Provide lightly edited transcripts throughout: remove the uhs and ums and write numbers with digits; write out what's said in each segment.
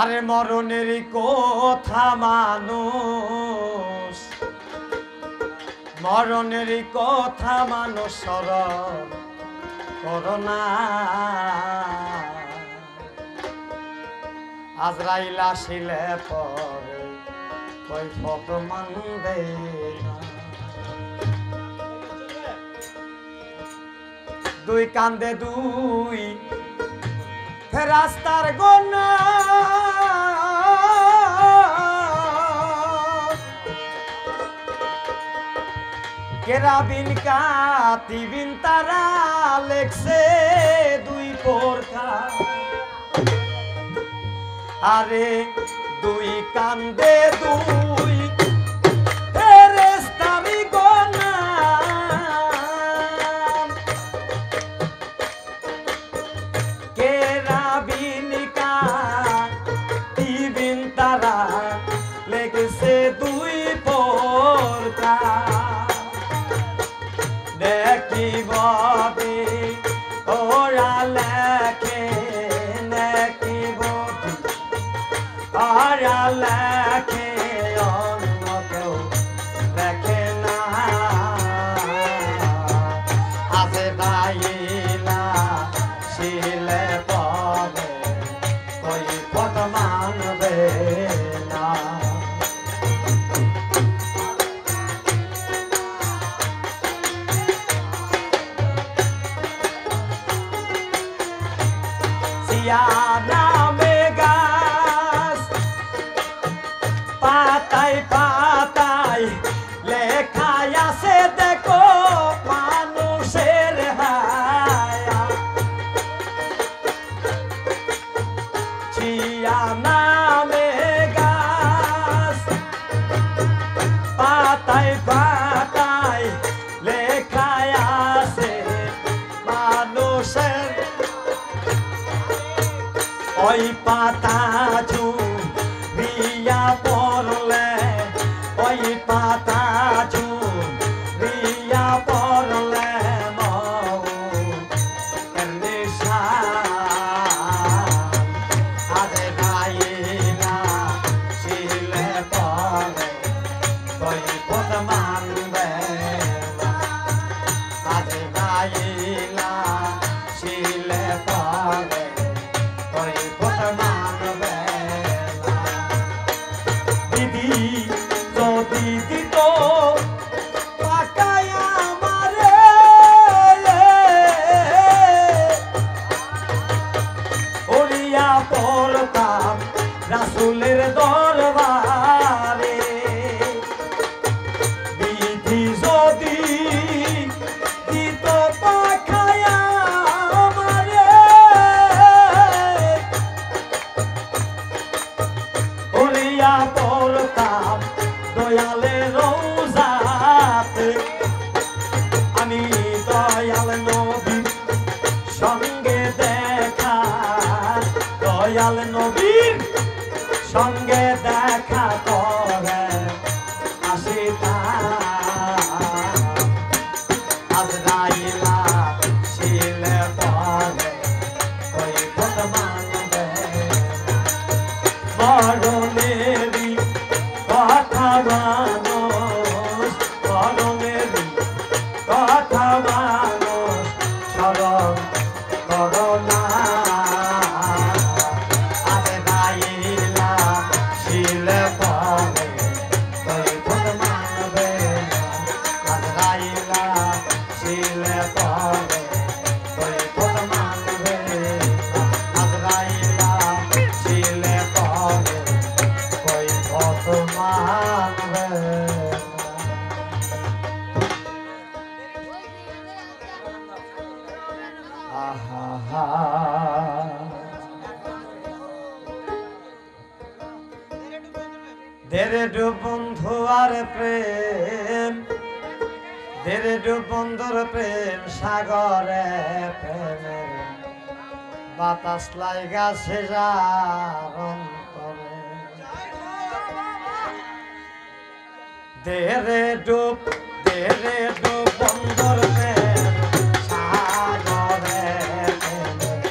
আরে মরণেরই কথা মানুষ, মরণেরই কথা মানুষ স্মরণ করোনা। আজরাইল আসিলে পরে কৈফত মানবে না। দুই কান্দে দুই ফেরেশতার গোনা, কেরাবিন কাতিবিন তারা লেখছে দুই পরখা। আরে দুই কান্দে দুই ফেরেশতারি গোনা, কেরাবিন কাতিবিন তারা লেখছে দুই পরখা। নেকি বদি ওরা লেখে, নেকি বদি ওরা লেখে, অন্য কেউ লেখে না। আজরাইলা শিলে পরে কৈফত মানবে না। নামে গাছ পাতায় পাতায় লেখায় আছে দেখো মানুষের হায়া। চিয়া নামে গাছ পাতায় পাতায় লেখায় আছে মানুষের। ওই পাতা ঝুরিয়া পড়লে, ওই পাতা ঝুরিয়া পড়লে মৌতের নিশান। আজরাইলা শিলে পরে কৈফত মানবে না। আজরাইলা শিলে পরে কৈফত মানবে না। দিদি যদি দিত পাকায় আমারে, ওড়িয়া পড়তাম রাসূলের দরবারে। দিদি যদি দিত পাকায় আমারে, ওড়িয়া পড়তাম দয়ালের রওজাতে। আমি দয়াল নবীর সঙ্গে দেখা, দয়াল নবীর সঙ্গে দেখা করে আসিতাম। আজরাইলা শিলে পরে কৈফত মানবে না। মরণেরই কথা মানুষ, মরণেরই কথা মানুষ স্মরণ করোনা। আজরাইলা শিলে পরে কৈফত মানবে না। আজরাইলা শিলে পরে কৈফত মানবে না। আজরাইলা শিলে পরে কৈফত মানবে না। আহা দেরে ডু বন্ধু আর প্রেম, দেরে ডু বন্ধুর প্রেম সাগরে প্রেমের বাতাস লাইগা সে যার অন্তরে। দেরে ডুব বন্ধুর প্রেম সাগরে প্রেমের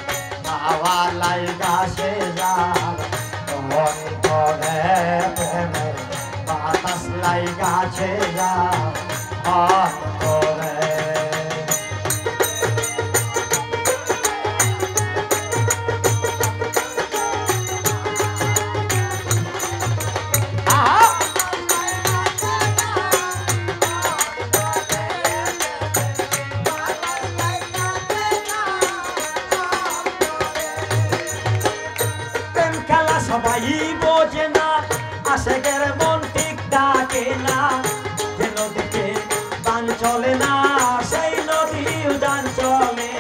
হাওয়া লাইগা সে যার বোঝে না আশেকের মন ঠিক ডাকে না যে নদীতে বান চলে না সেই নদী উদান চলে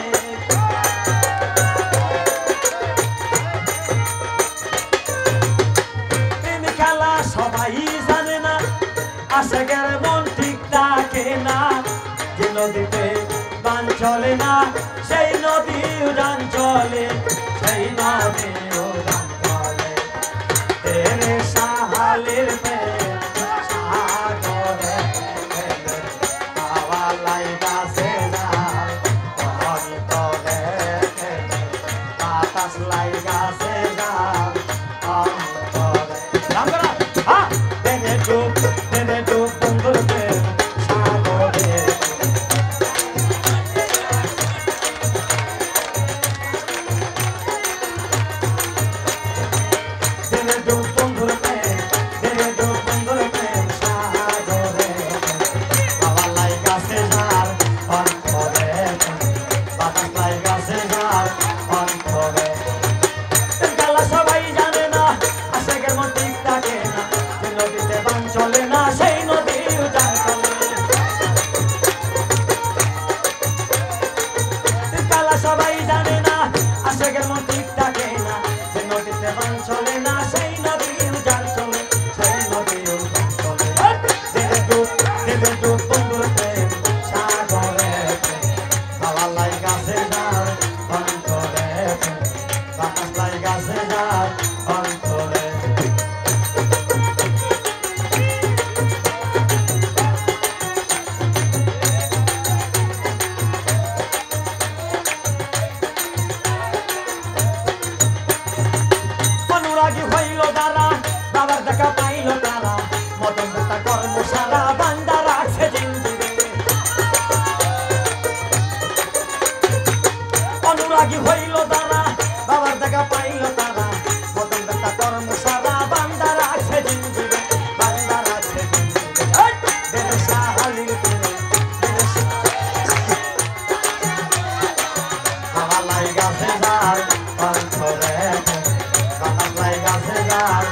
প্রেম খেলা সবাই জানে না আশেকের মন ঠিক ডাকে না যে নদীতে বান চলে না সেই নদী উদান চলে সেই নদী উদান চলে তেরে সাহালের প্রেম সাগরে হাওয়া লাইগাছে জাল অন্তরে বাতাস লাইগাছে জাল অন্তরে তেরে ডুব বন্ধুর প্রেম সাগরে চলে না সেই নদী উজান চলে কালা সবাই জানে না আশেকের মন ঠিক থাকে না যে নদীতে বান চলে না সেই নদী উজান চলে সেই নদী উজান চলে দেবে ডুব বন্ধুর প্রেম সাগরে হাওয়া লাইগাছে জাল অন্তরে বাতাস লাইগাছে জাল অন্তরে অনুরাগী হইল দারা বাবার দেখা পাইল তারা মদন বেতা কর্ম সারা বান্দা রাখছে জিন্দিরে অনুরাগী হইল দারা বাবার দেখা পাইল তারা মদন বেতা কর্ম সারা বান্দা রাখছে জিন্দিরে বান্দা রাখছে জিন্দিরে সাহালির হাওয়া লাইগাছে জাল অন্তরে বাতাস লাইগাছে জাল